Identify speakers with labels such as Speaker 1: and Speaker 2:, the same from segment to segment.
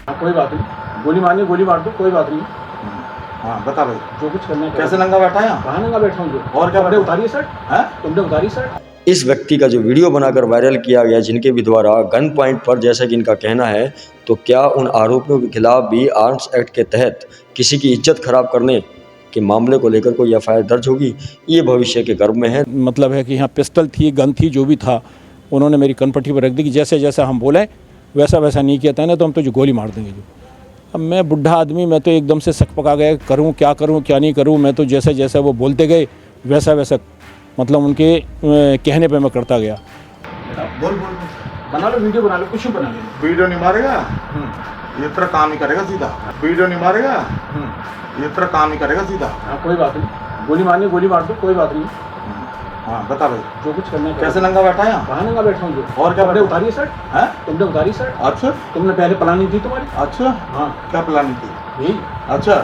Speaker 1: हाँ, कोई बात नहीं, गोली मारनी गोली मार दो, कोई बात नहीं।
Speaker 2: हाँ बता भाई,
Speaker 1: जो कुछ करना है
Speaker 2: कैसे नंगा बैठा है यहाँ?
Speaker 1: कहाँ नंगा बैठा हूँ? जो
Speaker 2: और क्या
Speaker 1: तुमने उतारी शर्ट
Speaker 2: है?
Speaker 1: तुमने उतारी शर्ट।
Speaker 3: इस व्यक्ति का जो वीडियो बनाकर वायरल किया गया, जिनके भी द्वारा गन पॉइंट पर, जैसा कि इनका कहना है, तो क्या उन आरोपियों के खिलाफ भी आर्म्स एक्ट के तहत किसी की इज्जत खराब करने के मामले को लेकर कोई एफआईआर दर्ज होगी? ये भविष्य के गर्भ में है।
Speaker 4: मतलब है कि यहाँ पिस्टल थी, गन थी, जो भी था उन्होंने मेरी कनपट्टी पर रख दी कि जैसे जैसा हम बोले वैसा वैसा नहीं किया था ना तो हम तो जो गोली मार देंगे। जो अब मैं बुढ़ा आदमी, मैं तो एकदम से सक पका गया, करूँ क्या नहीं करूँ। मैं तो जैसे जैसे वो बोलते गए वैसा वैसा मतलब उनके कहने पे मैं करता गया।
Speaker 2: बोल
Speaker 1: बना लो वीडियो, बना लो, कुछ भी बना लो।
Speaker 2: वीडियो नहीं मारेगा ये तेरा काम ही करेगा सीधा। वीडियो नहीं मारेगा ये तेरा काम ही करेगा सीधा।
Speaker 1: हाँ, कोई बात नहीं, गोली मारनी गोली मार दो, कोई बात नहीं।
Speaker 2: हाँ बता भाई,
Speaker 1: जो कुछ करना है
Speaker 2: कैसे नंगा बैठा है यहाँ?
Speaker 1: कहाँ नंगा बैठा हूँ? जो
Speaker 2: और क्या
Speaker 1: तुमने उतारी शर्ट
Speaker 2: है?
Speaker 1: तुमने उतारी शर्ट।
Speaker 2: अच्छा,
Speaker 1: तुमने पहले प्लानिंग थी तुम्हारी?
Speaker 2: अच्छा
Speaker 1: हाँ,
Speaker 2: क्या प्लानिंग थी?
Speaker 1: यही।
Speaker 2: अच्छा,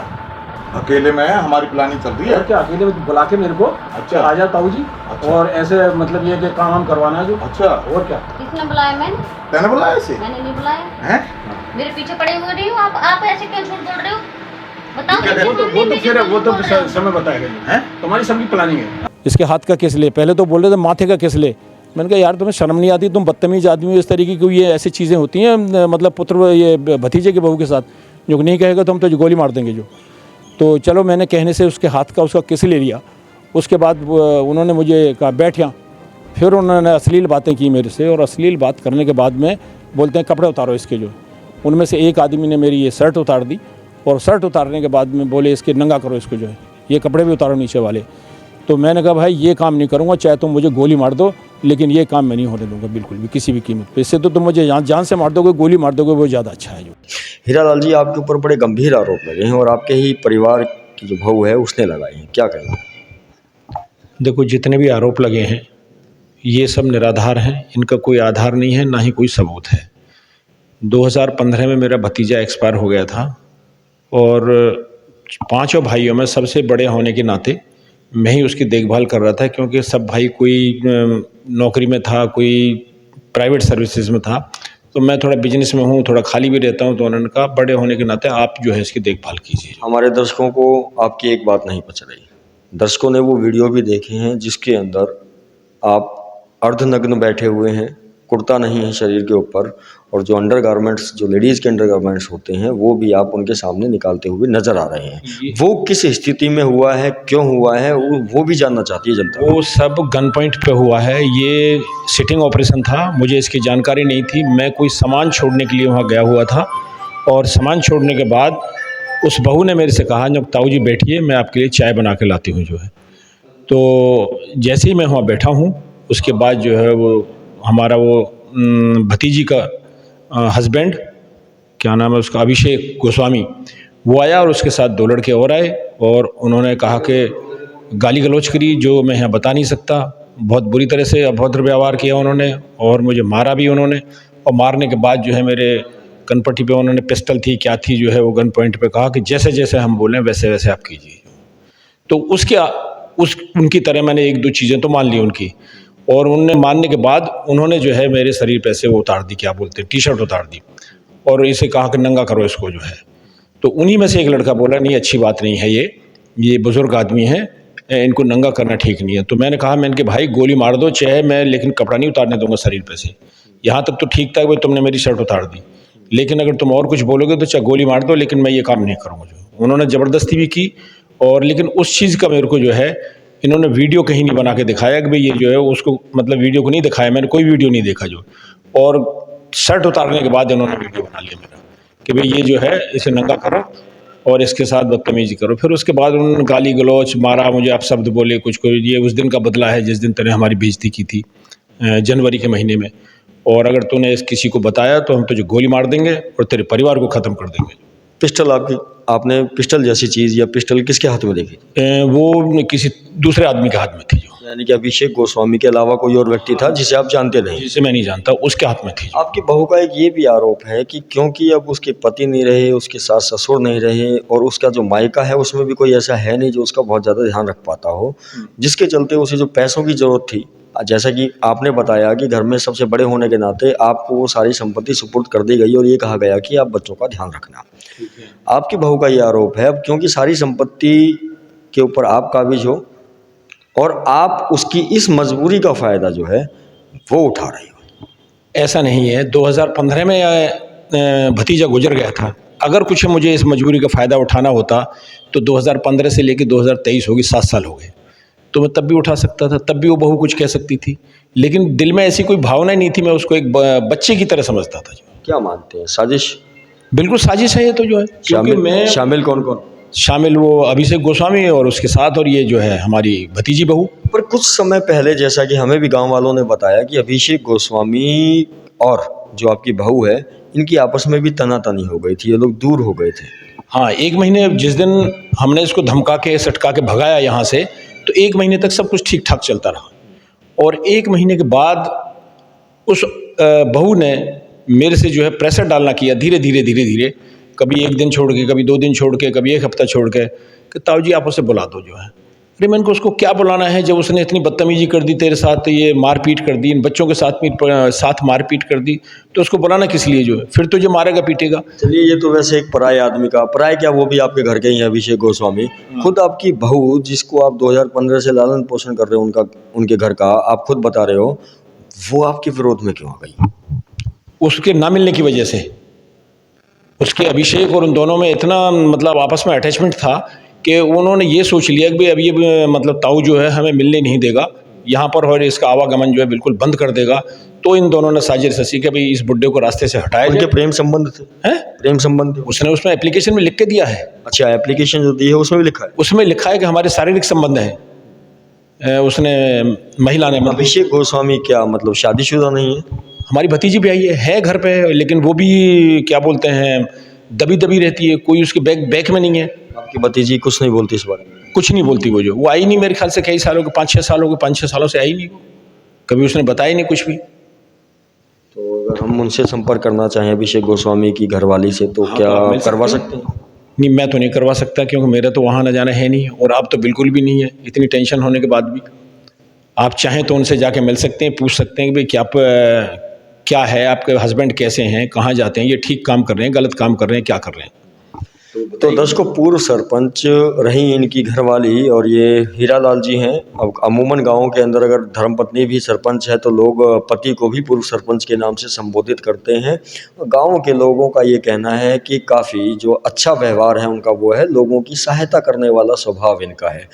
Speaker 2: अकेले में हमारी प्लानिंग चल रही है
Speaker 1: और क्या अकेले में बुला के मेरे को
Speaker 2: अच्छा
Speaker 1: आ जाता हूँ जी।
Speaker 2: अच्छा।
Speaker 1: और ऐसे मतलब ये कि काम करवाना है जो।
Speaker 2: अच्छा,
Speaker 1: और क्या?
Speaker 5: किसने बुलाया?
Speaker 2: मैंने बुलाया इसे?
Speaker 5: मैंने नहीं बुलाया।
Speaker 2: हैं?
Speaker 5: मेरे पीछे पड़े हुए नहीं हो आप ऐसे क्यों झूठ बोल रहे हो? बताओ।
Speaker 2: क्या
Speaker 1: वो तो समय बताएगा।
Speaker 2: हैं?
Speaker 1: तुम्हारी सबकी प्लानिंग है।
Speaker 4: इसके हाथ का किस ले, पहले तो बोल रहे थे माथे का किस ले। मैंने कहा यार तुम्हें शर्म नहीं आती, तुम बदतमीज आदमी हो, इस तरीके की ये ऐसी चीज़ें होती हैं मतलब पुत्र ये भतीजे के बहू के साथ। जो नहीं कहेगा तो हम तो गोली मार देंगे। जो तो चलो मैंने कहने से उसके हाथ का उसका किस ले लिया। उसके बाद उन्होंने मुझे कहा बैठ यहाँ। फिर उन्होंने अश्लील बातें की मेरे से, और अश्लील बात करने के बाद में बोलते हैं कपड़े उतारो इसके। जो उनमें से एक आदमी ने मेरी ये शर्ट उतार दी, और शर्ट उतारने के बाद में बोले इसके नंगा करो इसको, जो है ये कपड़े भी उतारो नीचे वाले। तो मैंने कहा भाई ये काम नहीं करूँगा, चाहे तुम मुझे गोली मार दो, लेकिन ये काम मैं नहीं होने दूंगा बिल्कुल भी, किसी भी कीमत पे। इससे तो तुम मुझे जान से मार दोगे, गोली मार दोगे, वो ज़्यादा अच्छा है। जो
Speaker 3: हीरालाल जी, आपके ऊपर बड़े गंभीर आरोप लगे हैं और आपके ही परिवार की जो बहू है उसने लगाए हैं, क्या कहना?
Speaker 4: देखो, जितने भी आरोप लगे हैं ये सब निराधार हैं, इनका कोई आधार नहीं है, ना ही कोई सबूत है। 2015 में मेरा भतीजा एक्सपायर हो गया था, और 5 भाइयों में सबसे बड़े होने के नाते मैं ही उसकी देखभाल कर रहा था, क्योंकि सब भाई कोई नौकरी में था, कोई प्राइवेट सर्विसेज में था, तो मैं थोड़ा बिजनेस में हूँ, थोड़ा खाली भी रहता हूँ। तो उन्होंने कहा बड़े होने के नाते आप जो है इसकी देखभाल कीजिए।
Speaker 3: हमारे दर्शकों को आपकी एक बात नहीं पच रही। दर्शकों ने वो वीडियो भी देखे हैं जिसके अंदर आप अर्धनग्न बैठे हुए हैं, कुर्ता नहीं है शरीर के ऊपर, और जो अंडरगारमेंट्स, जो लेडीज़ के अंडरगारमेंट्स होते हैं, वो भी आप उनके सामने निकालते हुए नजर आ रहे हैं। वो किस स्थिति में हुआ है, क्यों हुआ है, वो भी जानना चाहती है जनता।
Speaker 4: वो सब गन पॉइंट पे हुआ है। ये सिटिंग ऑपरेशन था, मुझे इसकी जानकारी नहीं थी। मैं कोई सामान छोड़ने के लिए वहाँ गया हुआ था, और सामान छोड़ने के बाद उस बहू ने मेरे से कहा जब ताऊ जी बैठिए, मैं आपके लिए चाय बना के लाती हूँ। जो है तो जैसे ही मैं वहाँ बैठा हूँ, उसके बाद जो है वो हमारा वो भतीजी का हस्बैंड, क्या नाम है उसका, अभिषेक गोस्वामी, वो आया, और उसके साथ 2 लड़के और आए, और उन्होंने कहा कि गाली गलौज करी, जो मैं यहाँ बता नहीं सकता। बहुत बुरी तरह से अभद्र व्यवहार किया उन्होंने, और मुझे मारा भी उन्होंने। और मारने के बाद जो है मेरे कनपट्टी पे उन्होंने पिस्टल थी क्या थी, जो है वो गन पॉइंट पे कहा कि जैसे जैसे हम बोलें वैसे वैसे आप कीजिए। तो उनकी तरह मैंने 1-2 चीज़ें तो मान ली उनकी, और उनने मानने के बाद उन्होंने जो है मेरे शरीर पे से वो उतार दी, क्या बोलते हैं, टी-शर्ट उतार दी, और इसे कहा कि नंगा करो इसको। जो है तो उन्हीं में से एक लड़का बोला नहीं अच्छी बात नहीं है, ये बुज़ुर्ग आदमी है, इनको नंगा करना ठीक नहीं है। तो मैंने कहा, मैंने कि भाई गोली मार दो चाहे, मैं लेकिन कपड़ा नहीं उतारने दूंगा शरीर पे से। यहाँ तक तो ठीक था भाई, तुमने मेरी शर्ट उतार दी, लेकिन अगर तुम और कुछ बोलोगे तो चाहे गोली मार दो, लेकिन मैं ये काम नहीं करूँगा। जो उन्होंने ज़बरदस्ती भी की, और लेकिन उस चीज़ का मेरे को जो है इन्होंने वीडियो कहीं नहीं बना के दिखाया कि भाई ये जो है उसको, मतलब वीडियो को नहीं दिखाया, मैंने कोई वीडियो नहीं देखा। जो और शर्ट उतारने के बाद इन्होंने वीडियो बना लिया मेरा कि भाई ये जो है इसे नंगा करो और इसके साथ बदतमीजी करो। फिर उसके बाद उन्होंने गाली गलौच मारा मुझे, आप शब्द बोले कुछ को। ये उस दिन का बदला है जिस दिन तेरे हमारी बेइज्जती की थी जनवरी के महीने में, और अगर तूने किसी को बताया तो हम तुझे गोली मार देंगे और तेरे परिवार को ख़त्म कर देंगे।
Speaker 3: पिस्टल आपने पिस्टल जैसी चीज़ या पिस्टल किसके हाथ में देखी?
Speaker 4: वो किसी दूसरे आदमी के हाथ में थी। जो
Speaker 3: यानी कि अभिषेक गोस्वामी के अलावा कोई और व्यक्ति था जिसे आप जानते नहीं?
Speaker 4: जिसे मैं नहीं जानता, उसके हाथ में थी।
Speaker 3: आपकी बहू का एक ये भी आरोप है कि क्योंकि अब उसके पति नहीं रहे, उसके सास ससुर नहीं रहे, और उसका जो मायका है उसमें भी कोई ऐसा है नहीं जो उसका बहुत ज़्यादा ध्यान रख पाता हो, जिसके चलते उसे जो पैसों की ज़रूरत थी जैसा कि आपने बताया कि घर में सबसे बड़े होने के नाते आपको वो सारी संपत्ति सुपुर्द कर दी गई और ये कहा गया कि आप बच्चों का ध्यान रखना। आपकी बहू का ये आरोप है अब क्योंकि सारी संपत्ति के ऊपर आप काबिज हो और आप उसकी इस मजबूरी का फ़ायदा जो है वो उठा रही हो।
Speaker 4: ऐसा नहीं है, 2015 में भतीजा गुजर गया था। अगर कुछ मुझे इस मजबूरी का फ़ायदा उठाना होता तो 2015 से लेकर 2023 होगी, 7 साल हो गए, तो मैं तब भी उठा सकता था, तब भी वो बहू कुछ कह सकती थी, लेकिन दिल में ऐसी कोई भावना नहीं थी। मैं उसको एक बच्चे की तरह समझता था।
Speaker 3: क्या मानते हैं, साजिश?
Speaker 4: बिल्कुल साजिश है ये तो जो है, क्योंकि मैं
Speaker 3: शामिल कौन कौन?
Speaker 4: शामिल वो अभिषेक गोस्वामी और उसके साथ और ये जो है हमारी भतीजी बहू।
Speaker 3: पर कुछ समय पहले जैसा कि हमें भी गांव वालों ने बताया कि अभिषेक गोस्वामी और जो आपकी बहू है इनकी आपस में भी तनातनी हो गई थी, ये लोग दूर हो गए थे।
Speaker 4: हाँ, 1 महीने जिस दिन हमने इसको धमका के सटका के भगाया यहाँ से, तो 1 महीने तक सब कुछ ठीक ठाक चलता रहा और 1 महीने के बाद उस बहू ने मेरे से जो है प्रेशर डालना किया, धीरे धीरे, कभी 1 दिन छोड़ के, कभी 2 दिन छोड़ के, कभी 1 हफ्ता छोड़ के, कि ताऊ जी आप उसे बुला दो जो है। अरे मैंने को उसको क्या बुलाना है जब उसने इतनी बदतमीजी कर दी तेरे साथ, ये मारपीट कर दी, इन बच्चों के साथ मारपीट कर दी, तो उसको बुलाना किस लिए जो है, फिर तो जो मारेगा पीटेगा।
Speaker 3: चलिए, ये तो वैसे एक पराये आदमी का, पराये क्या वो भी आपके घर के ही हैं अभिषेक गोस्वामी। खुद आपकी बहू जिसको आप 2015 से लालन पोषण कर रहे हो उनके घर का, आप खुद बता रहे हो, वो आपके विरोध में क्यों आ गई?
Speaker 4: उसके ना मिलने की वजह से। उसके अभिषेक और उन दोनों में इतना मतलब आपस में अटैचमेंट था कि उन्होंने ये सोच लिया कि भाई अब ये मतलब ताऊ जो है हमें मिलने नहीं देगा यहाँ पर और इसका आवागमन जो है बिल्कुल बंद कर देगा। तो इन दोनों ने साजिश रची कि भाई इस बुड्ढे को रास्ते से हटाया जाए।
Speaker 3: उनके प्रेम संबंध थे? हैं? प्रेम संबंध थे?
Speaker 4: उसने उसमें एप्लीकेशन में लिख के दिया है।
Speaker 3: अच्छा, एप्लीकेशन जो दी है उसमें भी लिखा है?
Speaker 4: उसमें लिखा है कि हमारे शारीरिक संबंध हैं। उसने महिला ने,
Speaker 3: अभिषेक गोस्वामी क्या मतलब शादीशुदा नहीं है?
Speaker 4: हमारी भतीजी भी आई है घर पे, लेकिन वो भी क्या बोलते हैं दबी रहती है, कोई उसके बैक में नहीं है।
Speaker 3: आपकी भतीजी कुछ नहीं बोलती इस बारे में?
Speaker 4: कुछ नहीं बोलती। वो आई नहीं मेरे ख्याल से कई सालों के, 5-6 सालों के, 5-6 सालों से आई नहीं, वो कभी उसने बताया नहीं कुछ भी।
Speaker 3: तो अगर हम उनसे संपर्क करना चाहें अभिषेक गोस्वामी की घरवाली से तो क्या करवा सकते हैं?
Speaker 4: नहीं, मैं तो नहीं करवा सकता क्योंकि मेरा तो वहाँ न जाना है नहीं और आप तो बिल्कुल भी नहीं है। इतनी टेंशन होने के बाद भी आप चाहें तो उनसे जाके मिल सकते हैं, पूछ सकते हैं कि भाई क्या है, आपके हस्बैंड कैसे हैं, कहाँ जाते हैं, ये ठीक काम कर रहे हैं, गलत काम कर रहे हैं, क्या कर रहे हैं।
Speaker 3: तो दर्शकों, पूर्व सरपंच रही इनकी घरवाली और ये हीरालाल जी हैं। अब अमूमन गाँव के अंदर अगर धर्मपत्नी भी सरपंच है तो लोग पति को भी पूर्व सरपंच के नाम से संबोधित करते हैं। गांव के लोगों का ये कहना है कि काफ़ी जो अच्छा व्यवहार है उनका वो है, लोगों की सहायता करने वाला स्वभाव इनका है।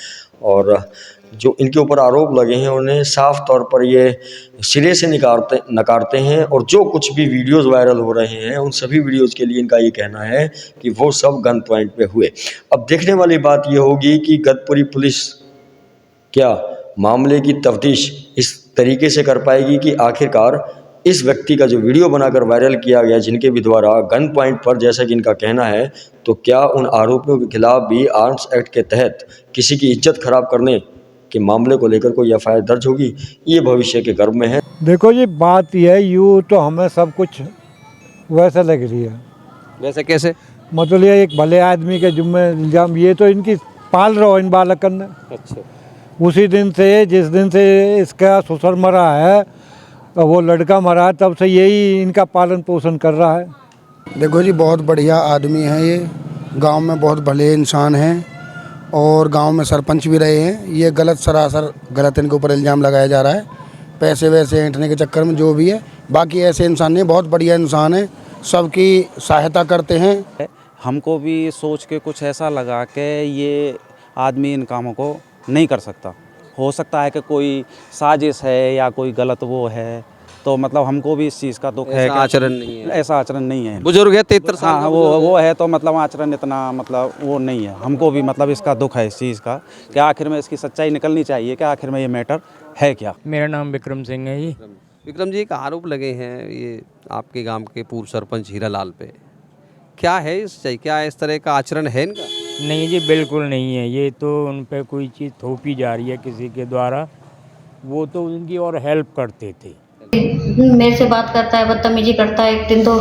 Speaker 3: और जो इनके ऊपर आरोप लगे हैं उन्हें साफ तौर पर ये सिरे से नकारते हैं और जो कुछ भी वीडियोज़ वायरल हो रहे हैं उन सभी वीडियोज़ के लिए इनका ये कहना है कि वो सब गन पॉइंट पे हुए। अब देखने वाली बात ये होगी कि गतपुरी पुलिस क्या मामले की तफ्तीश इस तरीके से कर पाएगी कि आखिरकार इस व्यक्ति का जो वीडियो बनाकर वायरल किया गया जिनके भी द्वारा गन पॉइंट पर, जैसा कि इनका कहना है, तो क्या उन आरोपियों के खिलाफ भी आर्म्स एक्ट के तहत किसी की इज्जत खराब करने के मामले को लेकर कोई एफआईआर दर्ज होगी? ये भविष्य के गर्भ में है।
Speaker 6: देखो जी, बात यह है, यूँ तो हमें सब कुछ वैसा लग रही है।
Speaker 7: वैसे कैसे?
Speaker 6: मतलब ये एक भले आदमी के जुम्मे इल्ज़ाम, ये तो इनकी पाल रहा हो इन बालकन ने।
Speaker 7: अच्छा।
Speaker 6: उसी दिन से, जिस दिन से इसका ससुर मरा है, वो लड़का मरा है, तब से यही इनका पालन पोषण कर रहा है।
Speaker 8: देखो जी, बहुत बढ़िया आदमी है ये, गांव में बहुत भले इंसान हैं और गांव में सरपंच भी रहे हैं। ये गलत, सरासर गलत इनके ऊपर इल्ज़ाम लगाया जा रहा है, पैसे वैसे ऐंठने के चक्कर में, जो भी है। बाकी ऐसे इंसान नहीं, बहुत बढ़िया इंसान है, सबकी सहायता करते हैं।
Speaker 9: हमको भी सोच के कुछ ऐसा लगा कि ये आदमी इन कामों को नहीं कर सकता। हो सकता है कि कोई साजिश है या कोई गलत वो है, तो मतलब हमको भी इस चीज़ का दुख है।
Speaker 7: आचरण नहीं है,
Speaker 9: ऐसा आचरण नहीं है।
Speaker 7: बुजुर्ग है 73 साल।
Speaker 9: हाँ, वो है, तो मतलब आचरण इतना मतलब वो नहीं है। हमको भी मतलब इसका दुख है इस चीज़ का कि आखिर में इसकी सच्चाई निकलनी चाहिए कि आखिर में ये मैटर है क्या।
Speaker 10: मेरा नाम विक्रम सिंह है जी।
Speaker 7: विक्रम जी, एक आरोप लगे हैं ये आपके गांव के पूर्व सरपंच हीरालाल पे, क्या है क्या इस तरह का आचरण है इनका?
Speaker 10: नहीं जी, बिल्कुल नहीं है। ये तो उन पे कोई चीज़ थोपी जा रही है किसी के द्वारा। वो तो उनकी और हेल्प करते थे।
Speaker 5: मेरे से बात करता है, बदतमीजी करता है। एक दिन तो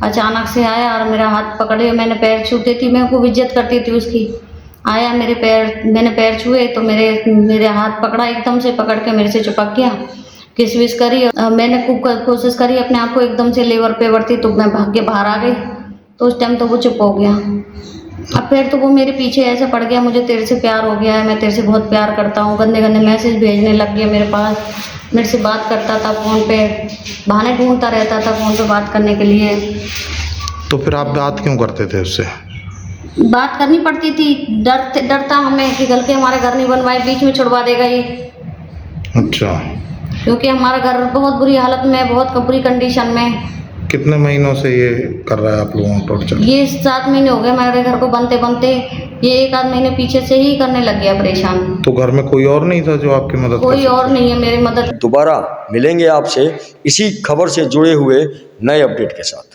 Speaker 5: अचानक से आया और मेरा हाथ पकड़े, मैंने पैर छूते थी, मैं खूब इज्जत करती थी उसकी। आया मैंने पैर छुए तो मेरे हाथ पकड़ा, एकदम से पकड़ के मेरे से चिपक गया किस विश करी। मैंने खूब कोशिश करी अपने आप को एकदम से लेवर पे बढ़ती, तो मैं भाग के बाहर आ गई। तो उस टाइम तो वो चुप हो गया। अब फिर तो वो मेरे पीछे ऐसे पड़ गया, मुझे तेरे से प्यार हो गया है, मैं तेरे से बहुत प्यार करता हूँ। गंदे गंदे मैसेज भेजने लग गया मेरे पास, मेरे से बात करता था फ़ोन पे, बहाने ढूंढता रहता था फ़ोन पे बात करने के लिए।
Speaker 2: तो फिर आप बात क्यों करते थे उससे?
Speaker 5: बात करनी पड़ती थी, डरता हमें कि गल के हमारे घर नहीं बनवाए, बीच में छुड़वा देगा ये।
Speaker 2: अच्छा,
Speaker 5: क्योंकि हमारा घर बहुत बुरी हालत में है, बहुत बुरी कंडीशन में।
Speaker 2: कितने महीनों से ये कर रहा है आप लोगों को टॉर्चर?
Speaker 5: ये 7 महीने हो गए हमारे घर को बनते बनते। ये 1 आध महीने पीछे से ही करने लग गया परेशान।
Speaker 2: तो घर में कोई और नहीं था जो आपकी मदद कर
Speaker 5: कोई
Speaker 2: सकता?
Speaker 5: और नहीं है मेरी मदद।
Speaker 3: दोबारा मिलेंगे आपसे इसी खबर से जुड़े हुए नए अपडेट के साथ।